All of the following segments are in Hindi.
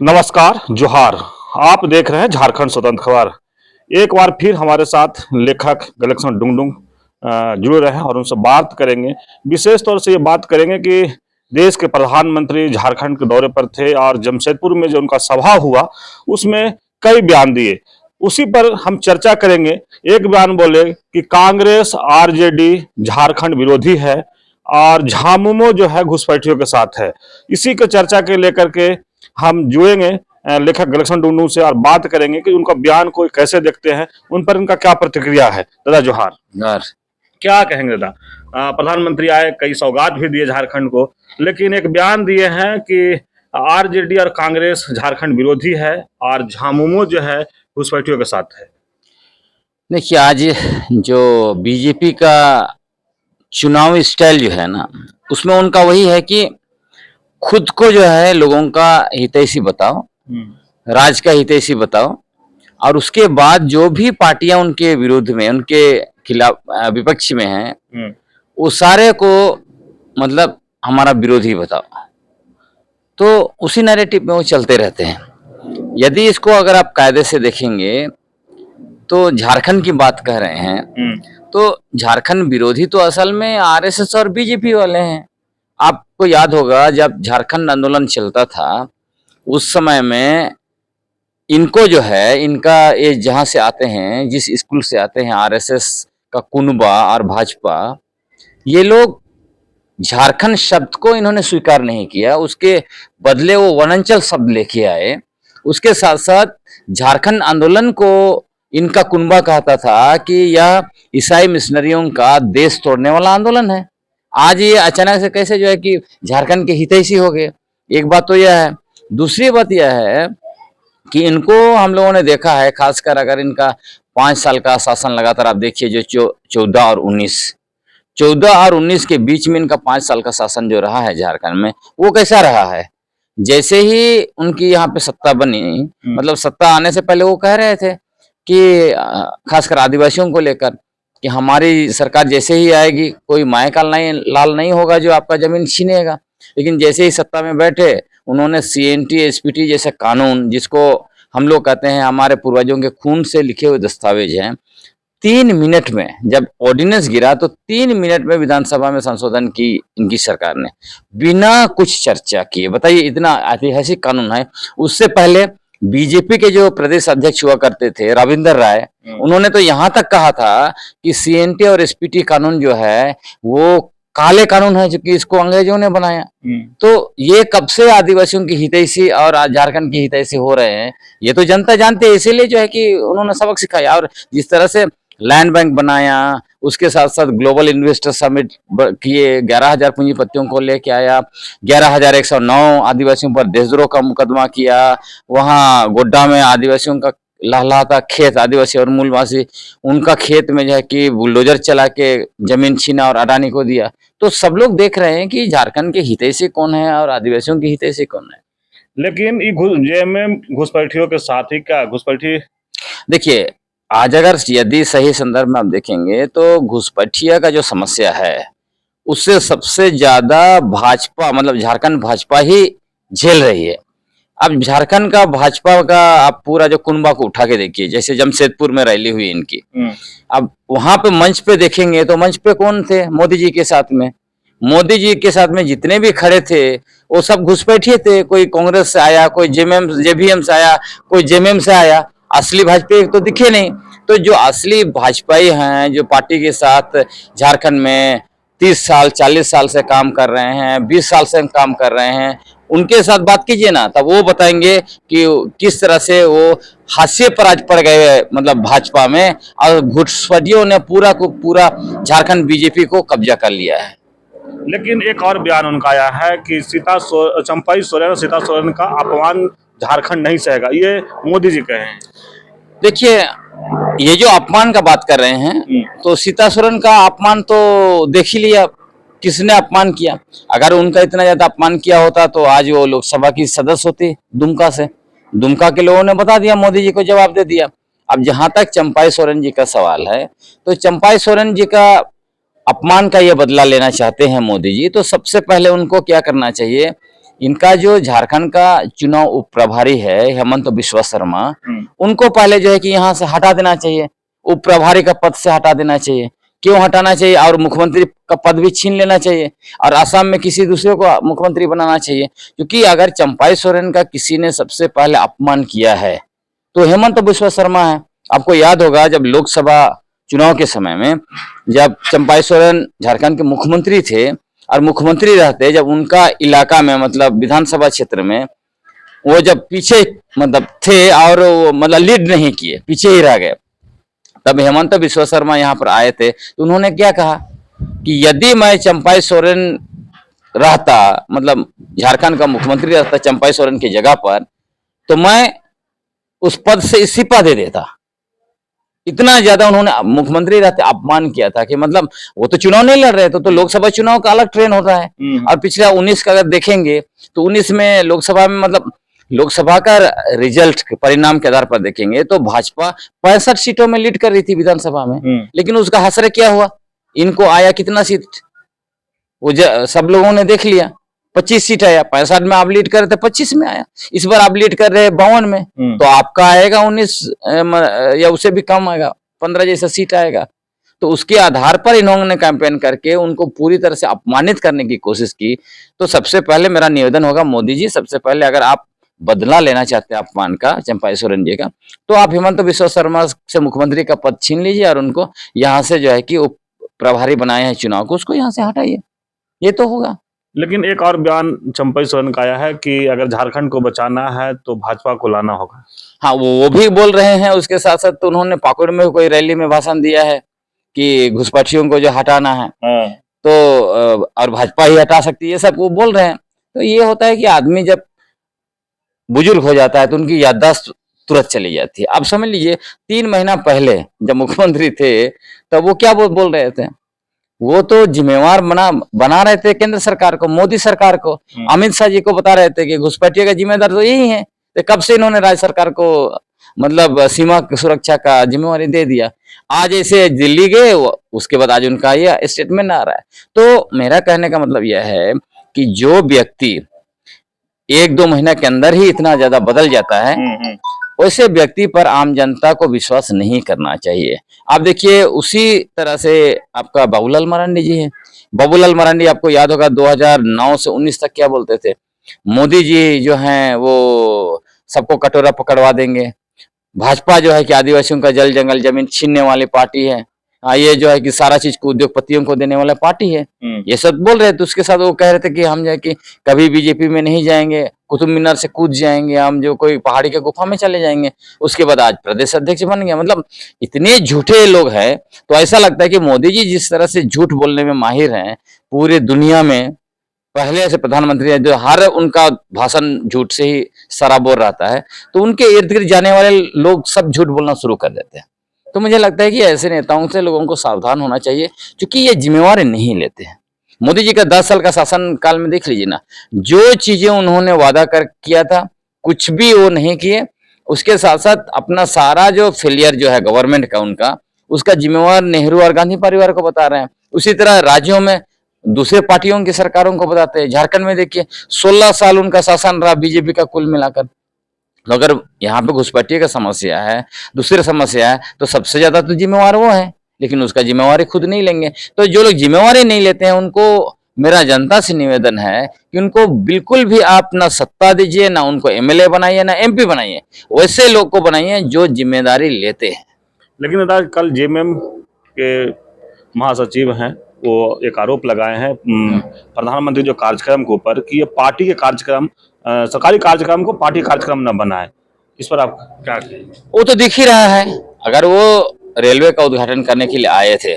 नमस्कार, जोहार। आप देख रहे हैं झारखंड स्वतंत्र खबर। एक बार फिर हमारे साथ लेखक गलेक्सन डुंगडुंग जुड़ रहे हैं और उनसे बात करेंगे। विशेष तौर से ये बात करेंगे कि देश के प्रधानमंत्री झारखंड के दौरे पर थे और जमशेदपुर में जो उनका सभा हुआ उसमें कई बयान दिए। उसी पर हम चर्चा करेंगे। एक बयान बोले कि कांग्रेस आरजेडी झारखंड विरोधी है और झामुमो जो है घुसपैठियों के साथ है। इसी के चर्चा के लेकर के हम जुड़ेंगे लेखक गलेक्सन डुंगडुंग से और बात करेंगे कि उनका बयान को कैसे देखते हैं, उन पर उनका क्या प्रतिक्रिया है। दादा जोहार। यार क्या कहेंगे दादा? प्रधानमंत्री आए, कई सौगात भी दिए झारखंड को, लेकिन एक बयान दिए हैं कि आरजेडी और कांग्रेस झारखंड विरोधी है और झामुमो जो है घुसपैठियों के साथ है। देखिए, आज जो बीजेपी का चुनावी स्टाइल जो है ना, उसमें उनका वही है कि खुद को जो है लोगों का हितैषी बताओ, राज का हितैषी बताओ, और उसके बाद जो भी पार्टियां उनके विरोध में, उनके खिलाफ विपक्ष में हैं, वो सारे को मतलब हमारा विरोधी बताओ। तो उसी नैरेटिव में वो चलते रहते हैं। यदि इसको अगर आप कायदे से देखेंगे तो झारखंड की बात कह रहे हैं, तो झारखंड विरोधी तो असल में आरएसएस और बीजेपी वाले हैं। आपको याद होगा जब झारखंड आंदोलन चलता था उस समय में इनको जो है, इनका ये जहां से आते हैं, जिस स्कूल से आते हैं, आरएसएस का कुनबा और भाजपा, ये लोग झारखंड शब्द को इन्होंने स्वीकार नहीं किया, उसके बदले वो वनांचल शब्द लेके आए। उसके साथ साथ झारखंड आंदोलन को इनका कुनबा कहता था कि यह ईसाई मिशनरियों का देश तोड़ने वाला आंदोलन है। आज ये अचानक से कैसे जो है कि झारखंड के हितैषी हो गए। एक बात तो यह है। दूसरी बात यह है कि इनको हम लोगों ने देखा है, खासकर अगर इनका 5 साल का शासन लगातार आप देखिए, जो 14 और 19 के बीच में इनका 5 साल का शासन जो रहा है झारखंड में, वो कैसा रहा है। जैसे ही उनकी यहाँ पे सत्ता बनी, मतलब सत्ता आने से पहले वो कह रहे थे कि खासकर आदिवासियों को लेकर कि हमारी सरकार जैसे ही आएगी कोई माय का लाल नहीं होगा जो आपका जमीन छीनेगा। लेकिन जैसे ही सत्ता में बैठे उन्होंने सीएनटी एसपीटी जैसे कानून, जिसको हम लोग कहते हैं हमारे पूर्वजों के खून से लिखे हुए दस्तावेज हैं, 3 मिनट में जब ऑर्डिनेंस गिरा तो 3 मिनट में विधानसभा में संशोधन की इनकी सरकार ने, बिना कुछ चर्चा किए। बताइए, इतना ऐतिहासिक कानून है। उससे पहले बीजेपी के जो प्रदेश अध्यक्ष हुआ करते थे रविंदर राय, उन्होंने तो यहाँ तक कहा था कि सीएनटी और एसपीटी कानून जो है वो काले कानून है, क्योंकि इसको अंग्रेजों ने बनाया। तो ये कब से आदिवासियों की हितैषी और झारखंड की हितैषी हो रहे हैं, ये तो जनता जानते है। इसीलिए जो है कि उन्होंने सबक सिखाया और जिस तरह से लैंड बैंक बनाया, उसके साथ साथ ग्लोबल इन्वेस्टर समिट किए, 11,000 पूंजीपतियों को लेके आया, 11,109 आदिवासियों पर देशद्रोह का मुकदमा किया, वहां गोड्डा में आदिवासियों का लहलहाता खेत, आदिवासी और मूलवासी, उनका खेत में जो है कि बुलडोजर चला के जमीन छीना और अडानी को दिया। तो सब लोग देख रहे हैं कि झारखंड के हितैषी कौन है और आदिवासियों की हितैषी कौन है। लेकिन जेएमएम घुसपैठियों के साथ ही क्या घुसपैठी? देखिए, आज अगर यदि सही संदर्भ में आप देखेंगे तो घुसपैठिया का जो समस्या है उससे सबसे ज्यादा भाजपा, मतलब झारखंड भाजपा ही झेल रही है। अब झारखंड का भाजपा का आप पूरा जो कुनबा को उठा के देखिए, जैसे जमशेदपुर में रैली हुई इनकी, अब वहां पे मंच पे देखेंगे तो मंच पे कौन थे? मोदी जी के साथ में। मोदी जी के साथ में जितने भी खड़े थे वो सब घुसपैठिए थे। कोई कांग्रेस से आया, कोई जेवीएम से आया, कोई जेएमएम से आया, असली भाजपा तो दिखे नहीं। तो जो असली भाजपाई हैं, जो पार्टी के साथ झारखंड में 30 साल 40 साल से काम कर रहे हैं, 20 साल से काम कर रहे हैं, उनके साथ बात कीजिए ना, तब वो बताएंगे कि किस तरह से वो हाशिए पर आज पड़ गए, मतलब भाजपा में, और घुसपैठियों ने पूरा को पूरा झारखंड बीजेपी को कब्जा कर लिया है। लेकिन एक और बयान उनका आया है कि चंपाई सोरेन और सीता सोरेन का अपमान झारखंड नहीं सहेगा, ये मोदी जी कहे हैं। देखिए, ये जो अपमान का बात कर रहे हैं, तो सीता सोरेन का अपमान तो देख ही लिया, किसने अपमान किया। अगर उनका इतना ज्यादा अपमान किया होता तो आज वो लोकसभा की सदस्य होती दुमका से। दुमका के लोगों ने बता दिया, मोदी जी को जवाब दे दिया। अब जहां तक चंपाई सोरेन जी का सवाल है, तो चंपाई सोरेन जी का अपमान का ये बदला लेना चाहते हैं मोदी जी, तो सबसे पहले उनको क्या करना चाहिए इनका जो झारखंड का चुनाव उप प्रभारी है हेमंत बिस्वा शर्मा, उनको पहले जो है कि यहाँ से हटा देना चाहिए, उप प्रभारी का पद से हटा देना चाहिए। क्यों हटाना चाहिए? और मुख्यमंत्री का पद भी छीन लेना चाहिए और असम में किसी दूसरे को मुख्यमंत्री बनाना चाहिए। क्योंकि अगर चंपाई सोरेन का किसी ने सबसे पहले अपमान किया है तो हेमंत बिस्वा शर्मा है। आपको याद होगा जब लोकसभा चुनाव के समय में जब चंपाई सोरेन झारखंड के मुख्यमंत्री थे और मुख्यमंत्री रहते जब उनका इलाका में मतलब विधानसभा क्षेत्र में वो जब पीछे मतलब थे और मतलब लीड नहीं किए, पीछे ही रह गए, तब हेमंत बिस्वा शर्मा यहाँ पर आए थे तो उन्होंने क्या कहा कि यदि मैं चंपाई सोरेन रहता, मतलब झारखंड का मुख्यमंत्री रहता चंपाई सोरेन की जगह पर, तो मैं उस पद से इस्तीफा दे देता। इतना ज्यादा उन्होंने मुख्यमंत्री रहते अपमान किया था कि मतलब वो तो चुनाव नहीं लड़ रहे थे, तो लोकसभा चुनाव का अलग ट्रेंड होता है। और पिछला 19 का अगर देखेंगे तो 19 में लोकसभा में मतलब लोकसभा का रिजल्ट परिणाम के आधार पर देखेंगे तो भाजपा 65 सीटों में लीड कर रही थी विधानसभा में, लेकिन उसका हसर क्या हुआ? इनको आया कितना सीट? वो सब लोगों ने देख लिया, 25 सीट आया। 65 में आप लीड कर रहे थे, 25 में आया। इस बार आप लीड कर रहे हैं 52 में, तो आपका आएगा 19 या उससे भी कम आएगा, 15 जैसा सीट आएगा। तो उसके आधार पर इन्होंने कैंपेन करके उनको पूरी तरह से अपमानित करने की कोशिश की। तो सबसे पहले मेरा निवेदन होगा मोदी जी, सबसे पहले अगर आप बदला लेना चाहते हैं अपमान का चंपाई सोरेन जी का, तो आप हेमंत बिस्वा शर्मा से मुख्यमंत्री का पद छीन लीजिए और उनको यहाँ से जो है कि उप प्रभारी बनाए हैं चुनाव को, उसको यहाँ से हटाइए, ये तो होगा। लेकिन एक और बयान चंपाई सोरेन का आया है कि अगर झारखंड को बचाना है तो भाजपा को लाना होगा। हाँ, वो भी बोल रहे हैं। उसके साथ साथ तो उन्होंने पाकुड़ में कोई रैली में भाषण दिया है कि घुसपैठियों को जो हटाना है तो और भाजपा ही हटा सकती है, ये सब वो बोल रहे हैं। तो ये होता है कि आदमी जब बुजुर्ग हो जाता है तो उनकी याददाश्त तुरंत चली जाती है। अब समझ लीजिए 3 महीना पहले जब मुख्यमंत्री थे तब वो क्या बोल रहे थे? वो तो जिम्मेवार बना रहे थे केंद्र सरकार को, मोदी सरकार को, अमित शाह जी को बता रहे थे कि घुसपैठिए का जिम्मेदार तो यही है। तो कब से इन्होंने राज्य सरकार को मतलब सीमा की सुरक्षा का जिम्मेवारी दे दिया? आज ऐसे दिल्ली गए, उसके बाद आज उनका यह स्टेटमेंट आ रहा है। तो मेरा कहने का मतलब यह है कि जो व्यक्ति 1-2 महीना के अंदर ही इतना ज्यादा बदल जाता है, वैसे व्यक्ति पर आम जनता को विश्वास नहीं करना चाहिए। आप देखिए उसी तरह से आपका बाबूलाल मरांडी जी है। बाबूलाल मरांडी आपको याद होगा 2009 से 19 तक क्या बोलते थे? मोदी जी जो हैं वो सबको कटोरा पकड़वा देंगे, भाजपा जो है कि आदिवासियों का जल जंगल जमीन छीनने वाली पार्टी है, ये जो है कि सारा चीज को उद्योगपतियों को देने वाला पार्टी है, ये सब बोल रहे थे। उसके साथ वो कह रहे थे कि हम जो है कि कभी बीजेपी में नहीं जाएंगे, कुतुब मीनार से कूद जाएंगे, हम जो कोई पहाड़ी के गुफा में चले जाएंगे। उसके बाद आज प्रदेश अध्यक्ष बन गया। मतलब इतने झूठे लोग हैं, तो ऐसा लगता है कि मोदी जी जिस तरह से झूठ बोलने में माहिर हैं, पूरे दुनिया में पहले से प्रधानमंत्री है जो हर उनका भाषण झूठ से ही सराबोर रहता है, तो उनके इर्द गिर्द जाने वाले लोग सब झूठ बोलना शुरू कर देते हैं। तो मुझे लगता है कि ऐसे नेताओं से लोगों को सावधान होना चाहिए, क्योंकि ये जिम्मेवारी नहीं लेते हैं। मोदी जी का 10 साल का शासन काल में देख लीजिए ना, जो चीजें उन्होंने वादा कर किया था कुछ भी वो नहीं किए। उसके साथ साथ अपना सारा जो फेलियर जो है गवर्नमेंट का उनका, उसका जिम्मेवार नेहरू और गांधी परिवार को बता रहे हैं। उसी तरह राज्यों में दूसरे पार्टियों की सरकारों को बताते हैं। झारखंड में देखिए 16 साल उनका शासन रहा बीजेपी का कुल मिलाकर। तो अगर यहाँ पे घुसपैठिए का समस्या है, दूसरी समस्या है, तो सबसे ज्यादा तो जिम्मेवार वो है, लेकिन उसका जिम्मेवारी खुद नहीं लेंगे। तो जो लोग जिम्मेवारी नहीं लेते हैं उनको मेरा जनता से निवेदन है कि उनको बिल्कुल भी आप ना सत्ता दीजिए, ना उनको एमएलए बनाइए, ना एमपी बनाइए, वैसे लोग को बनाइए जो जिम्मेदारी लेते हैं। लेकिन दादा कल जेएमएम के महासचिव हैं वो एक आरोप लगाए हैं प्रधानमंत्री जो कार्यक्रम के ऊपर कि ये पार्टी के कार्यक्रम, सरकारी कार्यक्रम को पार्टी कार्यक्रम न बनाए। इस पर आप क्या? वो तो दिख ही रहा है। अगर वो रेलवे का उद्घाटन करने के लिए आए थे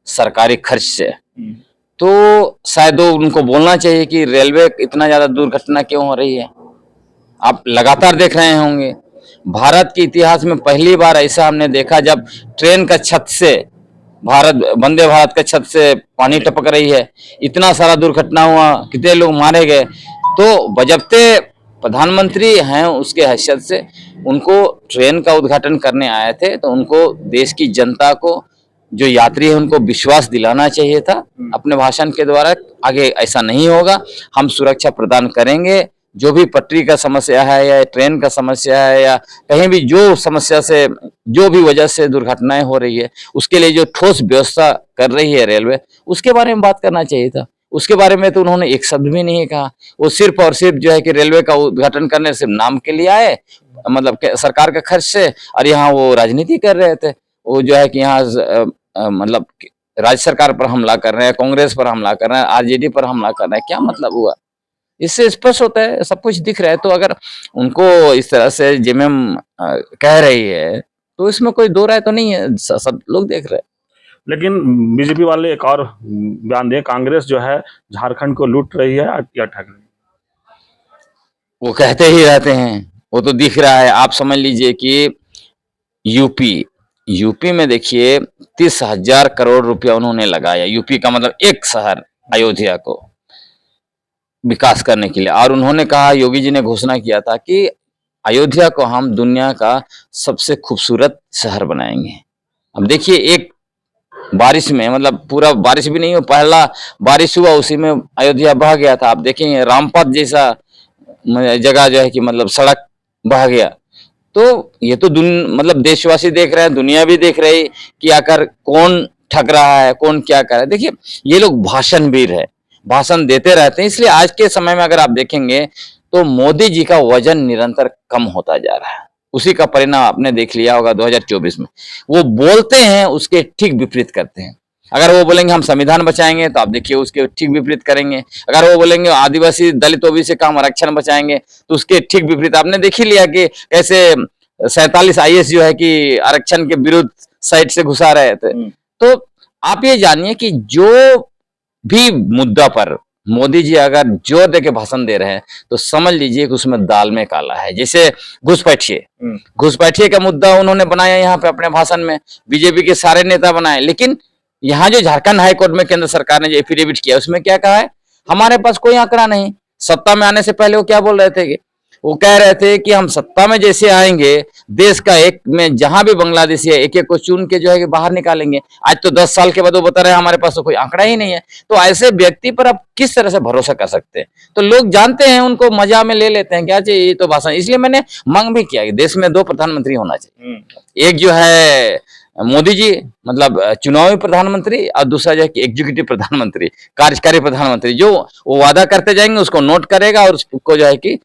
सरकारी खर्च से, तो शायद उनको बोलना चाहिए कि रेलवे इतना ज्यादा दुर्घटना क्यों हो रही है। आप लगातार देख रहे होंगे भारत के इतिहास में पहली बार ऐसा हमने देखा जब ट्रेन का छत से वंदे भारत के छत से पानी टपक रही है, इतना सारा दुर्घटना हुआ, कितने लोग मारे गए। तो बजबते प्रधानमंत्री हैं उसके हैसियत से उनको ट्रेन का उद्घाटन करने आए थे, तो उनको देश की जनता को जो यात्री है उनको विश्वास दिलाना चाहिए था अपने भाषण के द्वारा। आगे ऐसा नहीं होगा, हम सुरक्षा प्रदान करेंगे। जो भी पटरी का समस्या है या ट्रेन का समस्या है या कहीं भी जो समस्या से जो भी वजह से दुर्घटनाएं हो रही है, उसके लिए जो ठोस व्यवस्था कर रही है रेलवे, उसके बारे में बात करना चाहिए था। उसके बारे में तो उन्होंने एक शब्द भी नहीं कहा। वो सिर्फ और सिर्फ जो है कि रेलवे का उद्घाटन करने सिर्फ नाम के लिए आए, मतलब सरकार के खर्च से, और यहाँ वो राजनीति कर रहे थे। वो जो है कि यहाँ मतलब राज्य सरकार पर हमला कर रहे हैं, कांग्रेस पर हमला कर रहे हैं, आरजेडी पर हमला कर रहे हैं। क्या मतलब हुआ? इससे स्पष्ट होता है, सब कुछ दिख रहा है। तो अगर उनको इस तरह से जेएमएम कह रही है तो इसमें कोई दो राय तो नहीं है, सब लोग देख रहे हैं। लेकिन बीजेपी वाले एक और बयान दिए, कांग्रेस जो है झारखंड को लूट रही है या ठग रही है। वो कहते ही रहते हैं, वो तो दिख रहा है। आप समझ लीजिए कि यूपी में देखिए 30,000 करोड़ रुपया उन्होंने लगाया। यूपी का मतलब एक शहर अयोध्या को विकास करने के लिए। और उन्होंने कहा, योगी जी ने घोषणा किया था कि अयोध्या को हम दुनिया का सबसे खूबसूरत शहर बनाएंगे। अब देखिए, एक बारिश में, मतलब पूरा बारिश भी नहीं हो, पहला बारिश हुआ उसी में अयोध्या बह गया था। आप देखेंगे रामपथ जैसा जगह जो है कि मतलब सड़क बह गया। तो ये तो मतलब देशवासी देख रहे हैं, दुनिया भी देख रही कि आकर कौन ठग रहा है, कौन क्या कर रहा है। देखिए, ये लोग भाषणवीर है, भाषण देते रहते हैं। इसलिए आज के समय में अगर आप देखेंगे तो मोदी जी का वजन निरंतर कम होता जा रहा है। उसी का परिणाम आपने देख लिया होगा 2024 में। वो बोलते हैं, उसके ठीक विपरीत करते हैं। अगर वो बोलेंगे हम संविधान बचाएंगे तो आप देखिए उसके ठीक विपरीत करेंगे। अगर वो बोलेंगे आदिवासी दलित ओबीसी का हम आरक्षण बचाएंगे तो उसके ठीक विपरीत। आपने देख ही लिया कि कैसे 47 आईएएस जो है कि आरक्षण के विरुद्ध साइड से घुसा रहे थे। तो आप ये जानिए कि जो भी मुद्दा पर मोदी जी अगर जोर देके भाषण दे रहे हैं तो समझ लीजिए कि उसमें दाल में काला है। जैसे घुसपैठिए का मुद्दा उन्होंने बनाया यहाँ पे अपने भाषण में, बीजेपी के सारे नेता बनाए। लेकिन यहाँ जो झारखंड हाईकोर्ट में केंद्र सरकार ने जो एफिडेविट किया उसमें क्या कहा है, हमारे पास कोई आंकड़ा नहीं। सत्ता में आने से पहले वो क्या बोल रहे थे कि वो कह रहे थे कि हम सत्ता में जैसे आएंगे देश का एक में जहां भी बांग्लादेशी है एक एक को चुन के जो है कि बाहर निकालेंगे। आज तो 10 साल के बाद वो बता रहे हैं हमारे पास तो कोई आंकड़ा ही नहीं है। तो ऐसे व्यक्ति पर आप किस तरह से भरोसा कर सकते हैं? तो लोग जानते हैं, उनको मजा में ले लेते हैं, क्या चाहिए ये तो भाषण। इसलिए मैंने मांग भी किया कि देश में 2 प्रधानमंत्री होना चाहिए। एक जो है मोदी जी, मतलब चुनावी प्रधानमंत्री, और दूसरा जो है कि एग्जीक्यूटिव प्रधानमंत्री, कार्यकारी प्रधानमंत्री, जो वो वादा करते जाएंगे उसको नोट करेगा और उसको जो है कि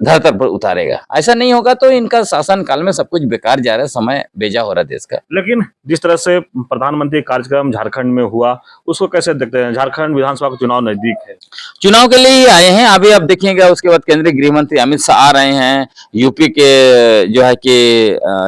धरती पर उतारेगा। ऐसा नहीं होगा तो इनका शासन काल में सब कुछ बेकार जा रहा है, समय बेजा हो रहा है देश का। लेकिन जिस तरह से प्रधानमंत्री कार्यक्रम झारखंड में हुआ उसको कैसे देखते हैं? झारखंड विधानसभा का चुनाव नजदीक है, चुनाव के लिए ही आए हैं। अभी आप देखिएगा उसके बाद केंद्रीय गृह मंत्री अमित शाह आ रहे हैं, यूपी के जो है कि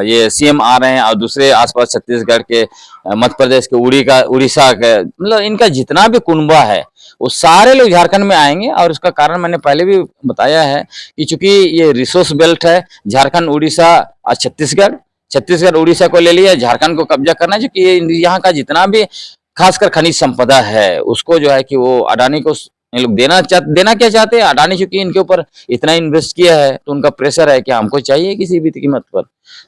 ये सीएम आ रहे हैं, और दूसरे आसपास छत्तीसगढ़ के, मध्य प्रदेश के, उड़ीसा के, मतलब इनका जितना भी कुनबा है वो सारे लोग झारखंड में आएंगे। और उसका कारण मैंने पहले भी बताया है कि चूंकि ये रिसोर्स बेल्ट है, झारखंड, उड़ीसा और छत्तीसगढ़ उड़ीसा को ले लिया, झारखंड को कब्जा करना है। क्योंकि यहाँ का जितना भी खासकर खनिज संपदा है उसको जो है कि वो अडानी को ये लोग देना क्या चाहते हैं। अडानी चूंकि इनके ऊपर इतना इन्वेस्ट किया है तो उनका प्रेशर है कि हमको चाहिए किसी भी कीमत पर,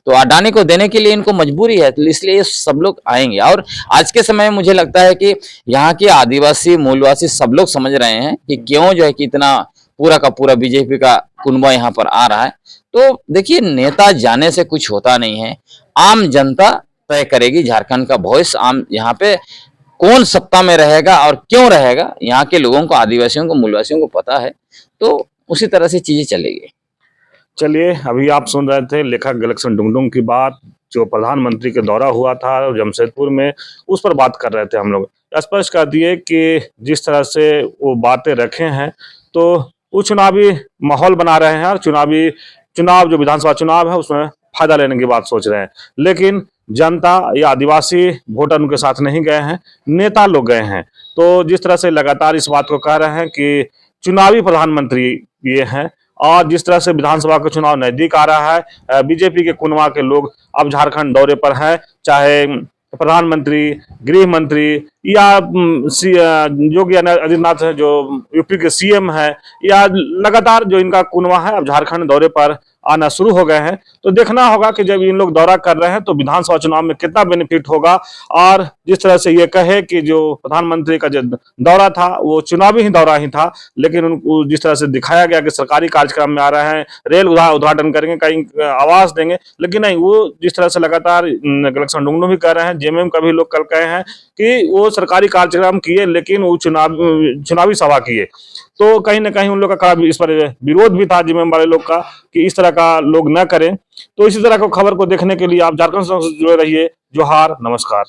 तो अडानी को देने के लिए इनको मजबूरी है। तो इसलिए सब लोग आएंगे। और आज के समय में मुझे लगता है कि यहाँ के आदिवासी मूलवासी सब लोग समझ रहे हैं कि क्यों जो है कि इतना पूरा का पूरा बीजेपी का कुनबा यहाँ पर आ रहा है। तो देखिए, नेता जाने से कुछ होता नहीं है, आम जनता तय करेगी झारखंड का भविष्य। आम यहाँ पे कौन सत्ता में रहेगा और क्यों रहेगा, यहाँ के लोगों को, आदिवासियों को, मूलवासियों को पता है। तो उसी तरह से चीजें चलेगी। चलिए, अभी आप सुन रहे थे लेखक गलेक्सन डुंगडुंग की बात, जो प्रधानमंत्री के दौरा हुआ था जमशेदपुर में, उस पर बात कर रहे थे। हम लोग स्पष्ट कर दिए कि जिस तरह से वो बातें रखे हैं तो वो चुनावी माहौल बना रहे हैं और चुनाव जो विधानसभा चुनाव है उसमें फायदा लेने की बात सोच रहे हैं। लेकिन जनता या आदिवासी वोटर उनके साथ नहीं गए हैं, नेता लोग गए हैं। तो जिस तरह से लगातार इस बात को कह रहे हैं कि चुनावी प्रधानमंत्री ये हैं, और जिस तरह से विधानसभा का चुनाव नजदीक आ रहा है, बीजेपी के कुनबा के लोग अब झारखंड दौरे पर हैं, चाहे प्रधानमंत्री, गृह मंत्री या योगी आदित्यनाथ है जो यूपी के सीएम है, या लगातार जो इनका कुनबा है अब झारखंड दौरे पर आना शुरू हो गए हैं। तो देखना होगा कि जब इन लोग दौरा कर रहे हैं तो विधानसभा चुनाव में कितना बेनिफिट होगा। और जिस तरह से ये कहे कि जो प्रधानमंत्री का जो दौरा था वो चुनावी ही दौरा ही था, लेकिन उनको जिस तरह से दिखाया गया कि सरकारी कार्यक्रम में आ रहे हैं, रेल उद्घाटन करेंगे, कहीं आवास देंगे, लेकिन नहीं, वो जिस तरह से लगातार गलेक्शन डुंगडुंग भी कर रहे हैं, जेएमएम का भी लोग कल कहे हैं कि वो सरकारी कार्यक्रम किए लेकिन वो चुनावी सभा किए। तो कहीं ना कहीं उन लोग का इस पर विरोध भी था जेएमएम वाले लोग का कि इस तरह का लोग न करें। तो इसी तरह की खबर को देखने के लिए आप झारखंड से जुड़े रहिए। जोहार, नमस्कार।